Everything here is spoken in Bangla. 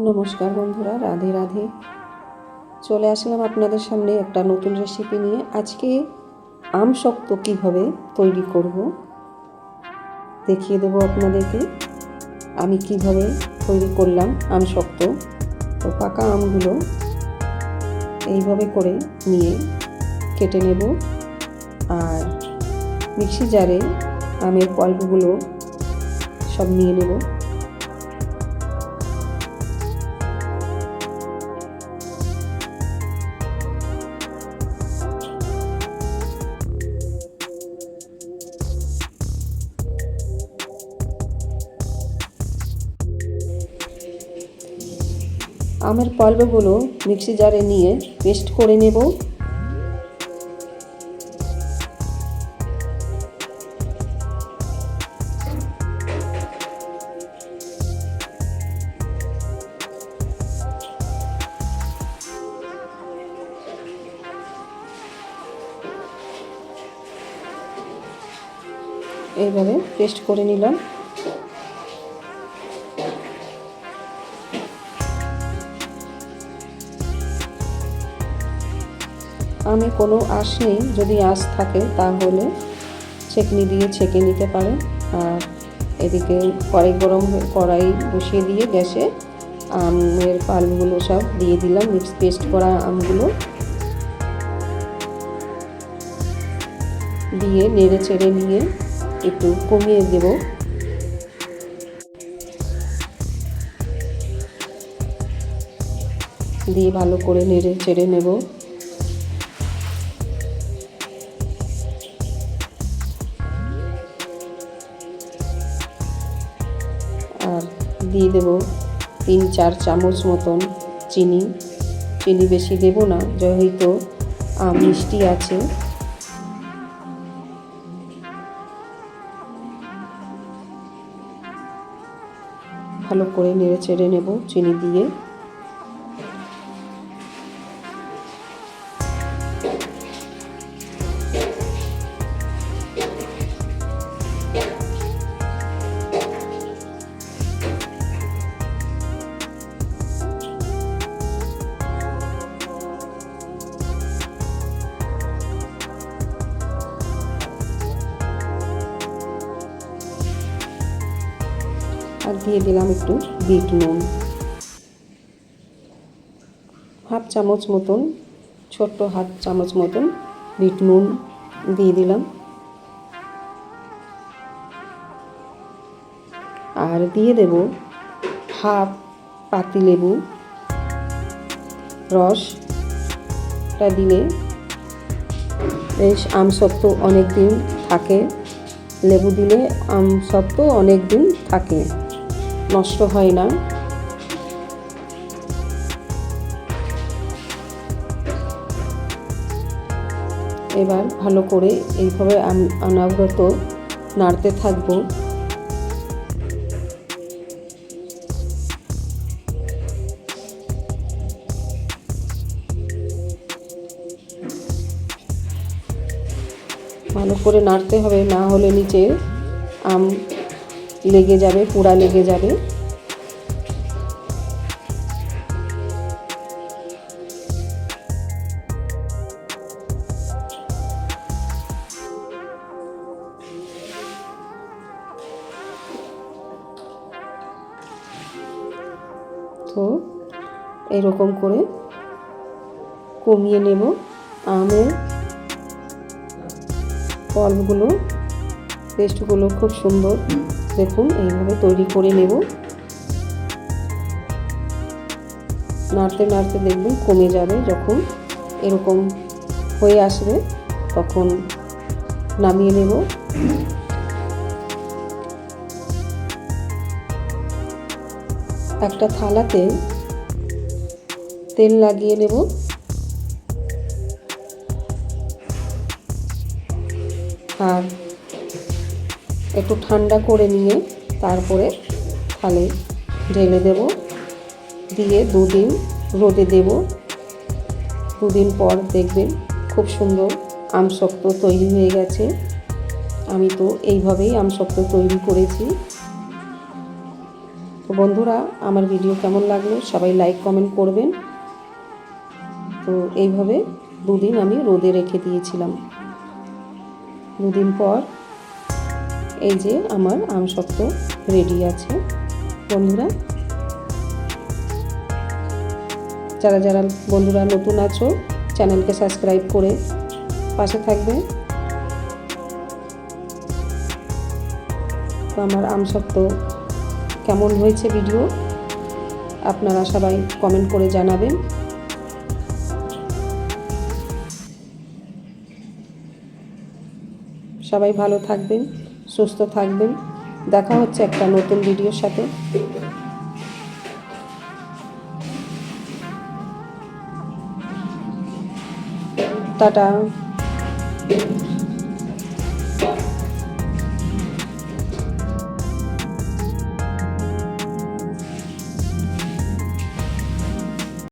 নমস্কার বন্ধুরা, রাধে রাধে। চলে আসলাম আপনাদের সামনে একটা নতুন রেসিপি নিয়ে। আজকে আমশক্ত কীভাবে তৈরি করব দেখিয়ে দেবো আপনাদেরকে। আমি কিভাবে তৈরি করলাম আমশক্ত। তো পাকা আমগুলো এইভাবে করে নিয়ে কেটে নেব, আর মিক্সি জারে আমের পাল্পগুলো সব নিয়ে নেব। আমের পাল্পগুলো মিক্সি জারে নিয়ে পেস্ট করে নেব। এইভাবে পেস্ট করে নিলাম। আমি কোনো আঁশ নেই, যদি আঁশ থাকে তাহলে ছেঁকনি দিয়ে ছেঁকে নিতে পারেন। আর এদিকে কড়াই বসিয়ে দিয়ে গ্যাসে আমের পাল্পগুলো সব দিয়ে দিলাম। পেস্ট করা আমগুলো দিয়ে নেড়ে চেড়ে নিয়ে একটু কমিয়ে দেব। দিয়ে ভালো করে নেড়ে চেড়ে নেব। আর দিয়ে দেব 3-4 চামচ মতন চিনি। চিনি বেশি দেব না, যেহেতু আম মিষ্টি আছে। ভালো করে নেড়ে চেড়ে নেব চিনি দিয়ে। আর দিয়ে দিলাম একটু বিট নুন, হাফ চামচ মতন, ছোট্ট হাফ চামচ মতন বিট নুন দিয়ে দিলাম। আর দিয়ে দেব হাফ পাতিলেবু রসটা দিলে বেশ আমশক্ত অনেক দিন থাকে। লেবু দিলে আমশক্ত অনেক দিন থাকে, নষ্ট হয় না। এবার ভালো করে এইভাবে অনবরত নাড়তে থাকবো। ভালো করে নাড়তে হবে, না হলে নিচে আম লেগে যাবে, পুড়া লেগে যাবে। তো এরকম করে কমিয়ে নেব আমের ফলগুলো। পেস্টগুলো খুব সুন্দর, দেখুন এইভাবে তৈরি করে নেব। নাড়তে নাড়তে দেখবেন কমে যাবে। যখন এরকম হয়ে আসবে তখন নামিয়ে নেব। একটা থালাতে তেল লাগিয়ে নেব। আর একটু ঠান্ডা করে নিয়ে তারপরে থালে ঢেলে দেব। দিয়ে 2 দিন রোদে দেব। 2 দিন পর দেখবেন খুব সুন্দর আমশক্ত তৈরি হয়ে গেছে। আমি তো এইভাবেই আমশক্ত তৈরি করেছি। তো বন্ধুরা, আমার ভিডিও কেমন লাগলো সবাই লাইক কমেন্ট করবেন। তো এইভাবে দুদিন আমি রোদে রেখে দিয়েছিলাম। দুদিন পর এই যে আমার আমসত্ত্ব রেডি আছে। বন্ধুরা, যারা যারা বন্ধুরা নতুন আছো চ্যানেলকে সাবস্ক্রাইব করে পাশে থাকবে। তো আমার আমসত্ত্ব কেমন হয়েছে ভিডিও আপনারা সবাই কমেন্ট করে জানাবেন। সবাই ভালো থাকবেন, সুস্থ থাকবেন। দেখা হচ্ছে একটা নতুন ভিডিওর সাথে। টাটা।